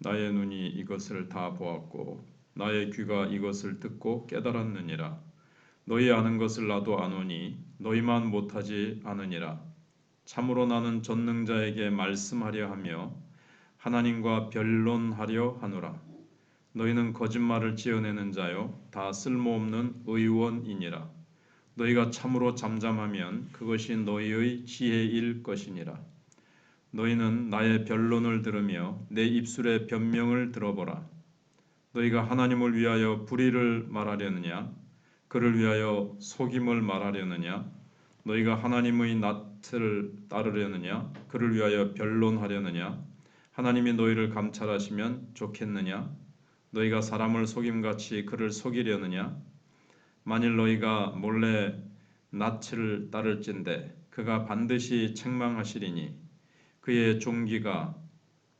나의 눈이 이것을 다 보았고 나의 귀가 이것을 듣고 깨달았느니라. 너희 아는 것을 나도 아노니 너희만 못하지 않으니라. 참으로 나는 전능자에게 말씀하려 하며 하나님과 변론하려 하노라. 너희는 거짓말을 지어내는 자요 다 쓸모없는 의원이니라. 너희가 참으로 잠잠하면 그것이 너희의 지혜일 것이니라. 너희는 나의 변론을 들으며 내 입술의 변명을 들어보라. 너희가 하나님을 위하여 불의를 말하려느냐 그를 위하여 속임을 말하려느냐 너희가 하나님의 낯을 따르려느냐 그를 위하여 변론하려느냐 하나님이 너희를 감찰하시면 좋겠느냐 너희가 사람을 속임같이 그를 속이려느냐 만일 너희가 몰래 낯을 따를진대 그가 반드시 책망하시리니 그의 종기가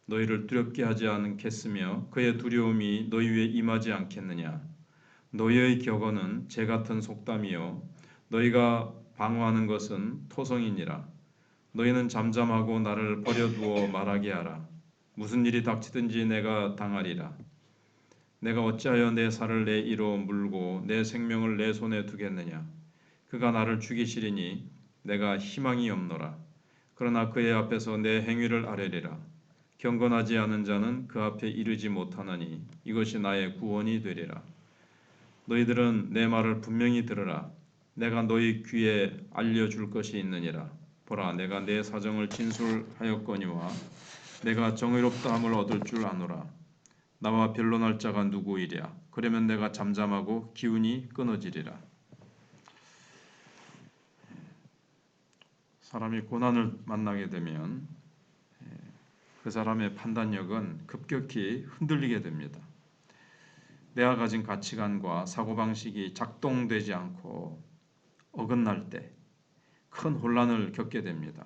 너희를 두렵게 하지 않겠으며 그의 두려움이 너희 위에 임하지 않겠느냐. 너희의 격언은 재 같은 속담이요 너희가 방어하는 것은 토성이니라. 너희는 잠잠하고 나를 버려두어 말하게 하라. 무슨 일이 닥치든지 내가 당하리라. 내가 어찌하여 내 살을 내 이로 물고 내 생명을 내 손에 두겠느냐. 그가 나를 죽이시리니 내가 희망이 없노라. 그러나 그의 앞에서 내 행위를 아뢰리라. 경건하지 않은 자는 그 앞에 이르지 못하나니 이것이 나의 구원이 되리라. 너희들은 내 말을 분명히 들으라. 내가 너희 귀에 알려줄 것이 있느니라. 보라, 내가 내 사정을 진술하였거니와 내가 정의롭다함을 얻을 줄 아노라. 나와 변론할 자가 누구이랴. 그러면 내가 잠잠하고 기운이 끊어지리라. 사람이 고난을 만나게 되면 그 사람의 판단력은 급격히 흔들리게 됩니다. 내가 가진 가치관과 사고방식이 작동되지 않고 어긋날 때 큰 혼란을 겪게 됩니다.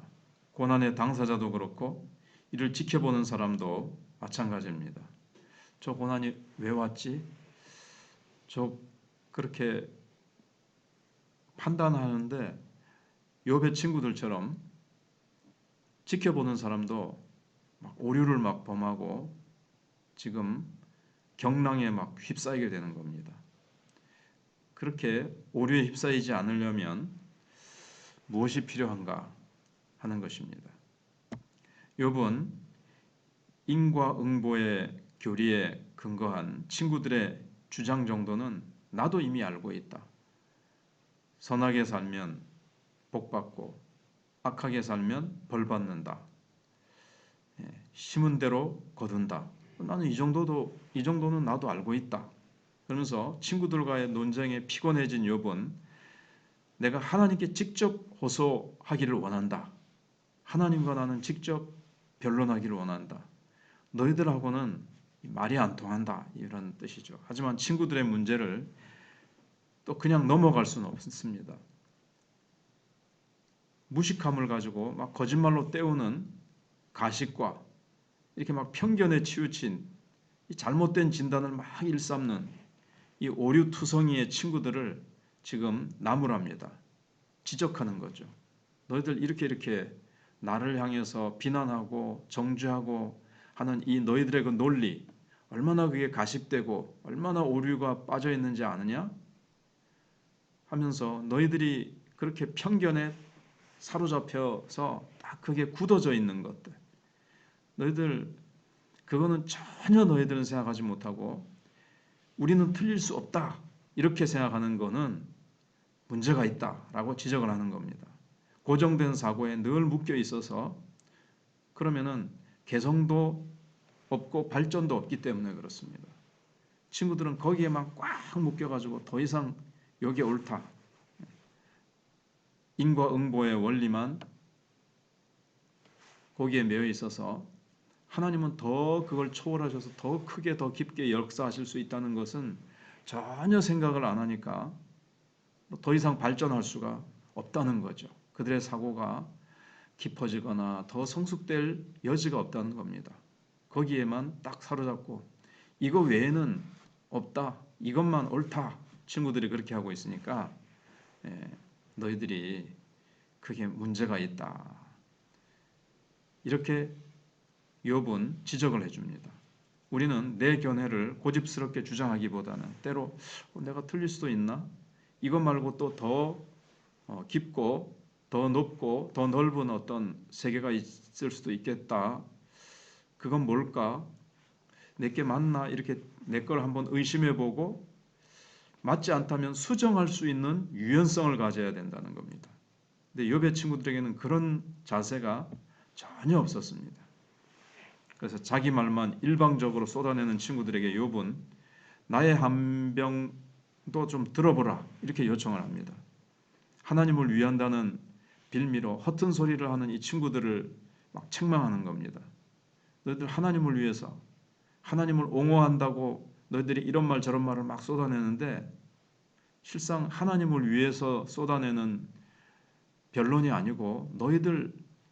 고난의 당사자도 그렇고 이를 지켜보는 사람도 마찬가지입니다. 저 고난이 왜 왔지? 그렇게 판단하는데 욥의 친구들처럼 지켜보는 사람도 막 오류를 막 범하고 지금 경랑에 막 휩싸이게 되는 겁니다. 그렇게 오류에 휩싸이지 않으려면 무엇이 필요한가 하는 것입니다. 욥은 인과응보의 교리에 근거한 친구들의 주장 정도는 나도 이미 알고 있다. 선하게 살면 복받고 악하게 살면 벌받는다. 심은 대로 거둔다. 나는 이 정도는 나도 알고 있다. 그러면서 친구들과의 논쟁에 피곤해진 욥은 내가 하나님께 직접 호소하기를 원한다. 하나님과 나는 직접 변론하기를 원한다. 너희들하고는 말이 안 통한다. 이런 뜻이죠. 하지만 친구들의 문제를 또 그냥 넘어갈 수는 없습니다. 무식함을 가지고 막 거짓말로 때우는 가식과 이렇게 막 편견에 치우친 이 잘못된 진단을 막 일삼는 이 오류투성이의 친구들을 지금 나무랍니다. 지적하는 거죠. 너희들 이렇게 나를 향해서 비난하고 정죄하고 하는 이 너희들의 그 논리 얼마나 그게 가식되고 얼마나 오류가 빠져 있는지 아느냐? 하면서 너희들이 그렇게 편견에 사로잡혀서 딱 그게 굳어져 있는 것들 너희들 그거는 전혀 너희들은 생각하지 못하고 우리는 틀릴 수 없다 이렇게 생각하는 거는 문제가 있다라고 지적을 하는 겁니다. 고정된 사고에 늘 묶여 있어서 그러면은 개성도 없고 발전도 없기 때문에 그렇습니다. 친구들은 거기에만 꽉 묶여가지고 더 이상 여기에 옳다. 인과응보의 원리만 거기에 매여 있어서 하나님은 더 그걸 초월하셔서 더 크게 더 깊게 역사하실 수 있다는 것은 전혀 생각을 안 하니까 더 이상 발전할 수가 없다는 거죠. 그들의 사고가 깊어지거나 더 성숙될 여지가 없다는 겁니다. 거기에만 딱 사로잡고 이거 외에는 없다. 이것만 옳다. 친구들이 그렇게 하고 있으니까 너희들이 그게 문제가 있다. 이렇게 욥은 지적을 해줍니다. 우리는 내 견해를 고집스럽게 주장하기보다는 때로 내가 틀릴 수도 있나? 이것 말고 또 더 깊고 더 높고 더 넓은 어떤 세계가 있을 수도 있겠다. 그건 뭘까? 내게 맞나? 이렇게 내 걸 한번 의심해보고 맞지 않다면 수정할 수 있는 유연성을 가져야 된다는 겁니다. 근데 욥의 친구들에게는 그런 자세가 전혀 없었습니다. 그래서 자기 말만 일방적으로 쏟아내는 친구들에게 욥은 나의 한병도 좀 들어보라 이렇게 요청을 합니다. 하나님을 위한다는 빌미로 허튼 소리를 하는 이 친구들을 막 책망하는 겁니다. 너희들 하나님을 위해서 하나님을 옹호한다고 너희들이 이런 말 저런 말을 막 쏟아내는데 실상 하나님을 위해서 쏟아내는 변론이 아니고 너희들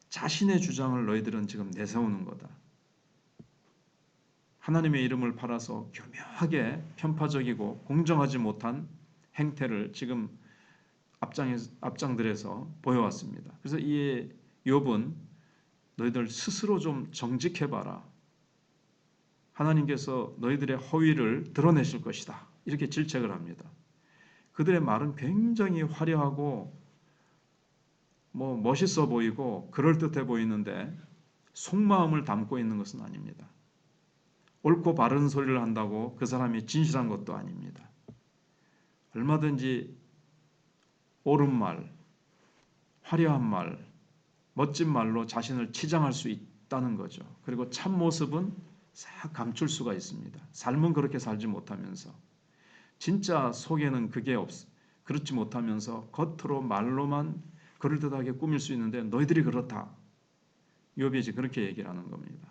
자신의 주장을 너희들은 지금 내세우는 거다. 하나님의 이름을 팔아서 교묘하게 편파적이고 공정하지 못한 행태를 지금 앞장들에서 보여왔습니다. 그래서 이 욥은 너희들 스스로 좀 정직해봐라. 하나님께서 너희들의 허위를 드러내실 것이다. 이렇게 질책을 합니다. 그들의 말은 굉장히 화려하고 멋있어 보이고 그럴듯해 보이는데 속마음을 담고 있는 것은 아닙니다. 옳고 바른 소리를 한다고 그 사람이 진실한 것도 아닙니다. 얼마든지 옳은 말, 화려한 말, 멋진 말로 자신을 치장할 수 있다는 거죠. 그리고 참 모습은 싹 감출 수가 있습니다. 삶은 그렇게 살지 못하면서 진짜 속에는 그게 그렇지 못하면서 겉으로 말로만 그럴듯하게 꾸밀 수 있는데 너희들이 그렇다. 욥이 이제 그렇게 얘기를 하는 겁니다.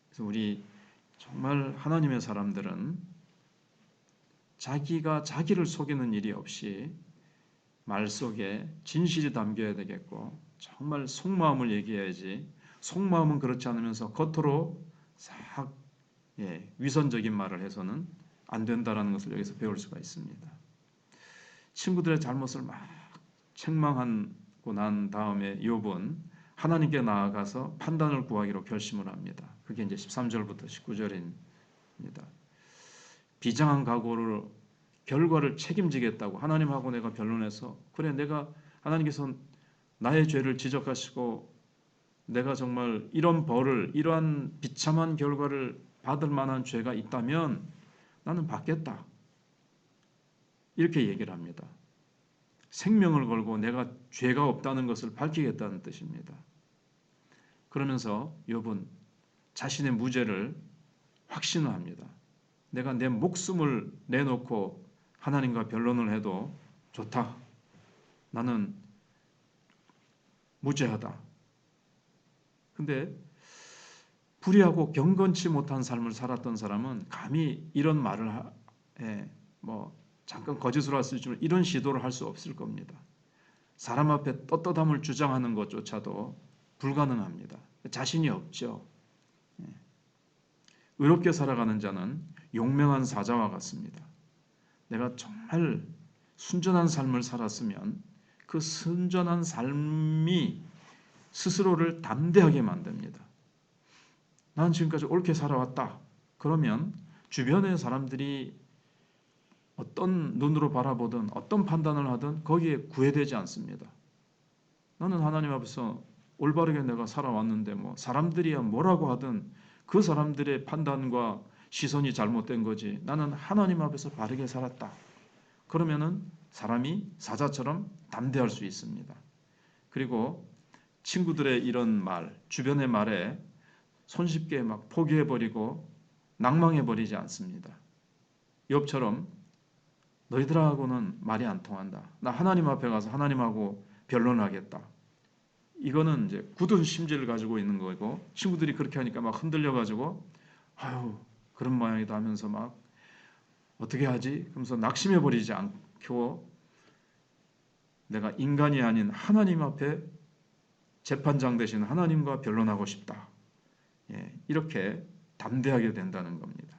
그래서 우리 정말 하나님의 사람들은 자기가 자기를 속이는 일이 없이 말 속에 진실이 담겨야 되겠고 정말 속마음을 얘기해야지 속마음은 그렇지 않으면서 겉으로 싹 위선적인 말을 해서는 안 된다라는 것을 여기서 배울 수가 있습니다. 친구들의 잘못을 막 책망하고 난 다음에 욥은 하나님께 나아가서 판단을 구하기로 결심을 합니다. 그게 이제 13절부터 19절입니다. 비장한 각오로 결과를 책임지겠다고 하나님하고 내가 변론해서 그래 내가 하나님께서 나의 죄를 지적하시고 내가 정말 이런 벌을 이러한 비참한 결과를 받을 만한 죄가 있다면 나는 받겠다. 이렇게 얘기를 합니다. 생명을 걸고 내가 죄가 없다는 것을 밝히겠다는 뜻입니다. 그러면서 욥은 자신의 무죄를 확신을 합니다. 내가 내 목숨을 내놓고 하나님과 변론을 해도 좋다. 나는 무죄하다. 근데 불의하고 경건치 못한 삶을 살았던 사람은 감히 이런 말을 잠깐 거짓으로 했을지만 이런 시도를 할 수 없을 겁니다. 사람 앞에 떳떳함을 주장하는 것조차도 불가능합니다. 자신이 없죠. 의롭게 살아가는 자는 용맹한 사자와 같습니다. 내가 정말 순전한 삶을 살았으면 그 순전한 삶이 스스로를 담대하게 만듭니다. 난 지금까지 옳게 살아왔다. 그러면 주변의 사람들이 어떤 눈으로 바라보든 어떤 판단을 하든 거기에 구애되지 않습니다. 나는 하나님 앞에서 올바르게 내가 살아왔는데 사람들이야 뭐라고 하든 그 사람들의 판단과 시선이 잘못된 거지. 나는 하나님 앞에서 바르게 살았다. 그러면은 사람이 사자처럼 담대할 수 있습니다. 그리고 친구들의 이런 말, 주변의 말에 손쉽게 막 포기해버리고 낭망해버리지 않습니다. 욥처럼 너희들하고는 말이 안 통한다. 나 하나님 앞에 가서 하나님하고 변론하겠다. 이거는 이제 굳은 심지를 가지고 있는 거고 친구들이 그렇게 하니까 막 흔들려가지고 아유 그런 모양이다 하면서 막 어떻게 하지? 그러면서 낙심해버리지 않고 내가 인간이 아닌 하나님 앞에 재판장 되신 하나님과 변론하고 싶다. 이렇게 담대하게 된다는 겁니다.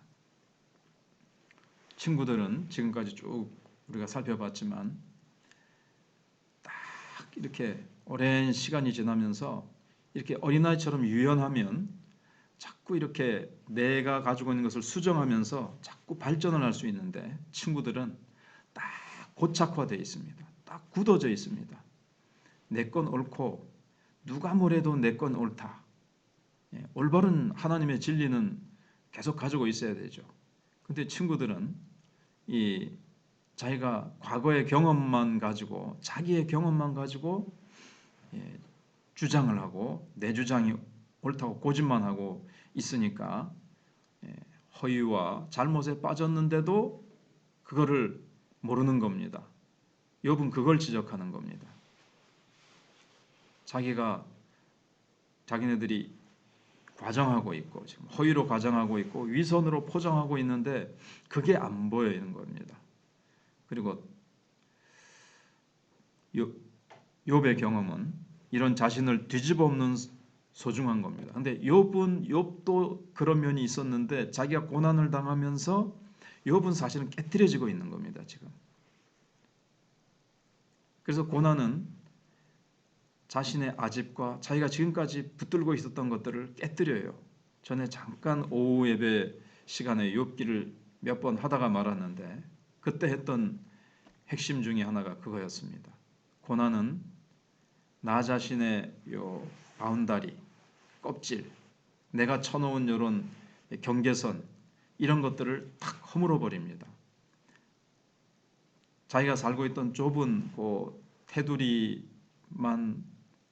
친구들은 지금까지 쭉 우리가 살펴봤지만 딱 이렇게 오랜 시간이 지나면서 이렇게 어린아이처럼 유연하면 자꾸 이렇게 내가 가지고 있는 것을 수정하면서 자꾸 발전을 할 수 있는데 친구들은 딱 고착화되어 있습니다. 딱 굳어져 있습니다. 내 건 옳고 누가 뭐래도 내 건 옳다. 올바른 하나님의 진리는 계속 가지고 있어야 되죠. 근데 친구들은 이 자기가 과거의 경험만 가지고 자기의 경험만 가지고 주장을 하고 내 주장이 옳다고 고집만 하고 있으니까 허위와 잘못에 빠졌는데도 그거를 모르는 겁니다. 욥은 그걸 지적하는 겁니다. 자기네들이 과장하고 있고 지금 허위로 과장하고 있고 위선으로 포장하고 있는데 그게 안 보이는 겁니다. 그리고 욥의 경험은 이런 자신을 뒤집어엎는 소중한 겁니다. 근데 욥도 그런 면이 있었는데 자기가 고난을 당하면서 욥은 사실은 깨트려지고 있는 겁니다. 지금. 그래서 고난은 자신의 아집과 자기가 지금까지 붙들고 있었던 것들을 깨뜨려요. 전에 잠깐 오후 예배 시간에 욥기를 몇 번 하다가 말았는데 그때 했던 핵심 중에 하나가 그거였습니다. 고난은 나 자신의 요 바운다리, 껍질, 내가 쳐놓은 이런 경계선 이런 것들을 탁 허물어 버립니다. 자기가 살고 있던 좁은 그 테두리만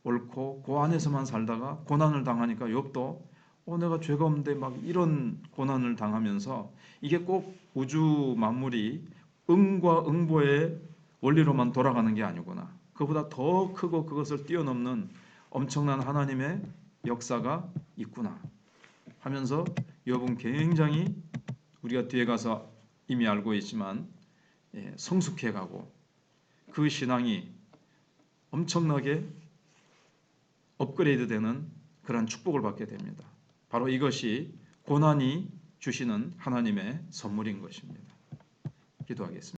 옳고 그 안에서만 살다가 고난을 당하니까 욥도 내가 죄가 없는데 막 이런 고난을 당하면서 이게 꼭 우주 만물이 응과 응보의 원리로만 돌아가는 게 아니구나. 그보다 더 크고 그것을 뛰어넘는 엄청난 하나님의 역사가 있구나 하면서 욥은 굉장히 우리가 뒤에 가서 이미 알고 있지만 성숙해가고 그 신앙이 엄청나게 업그레이드되는 그런 축복을 받게 됩니다. 바로 이것이 고난이 주시는 하나님의 선물인 것입니다. 기도하겠습니다.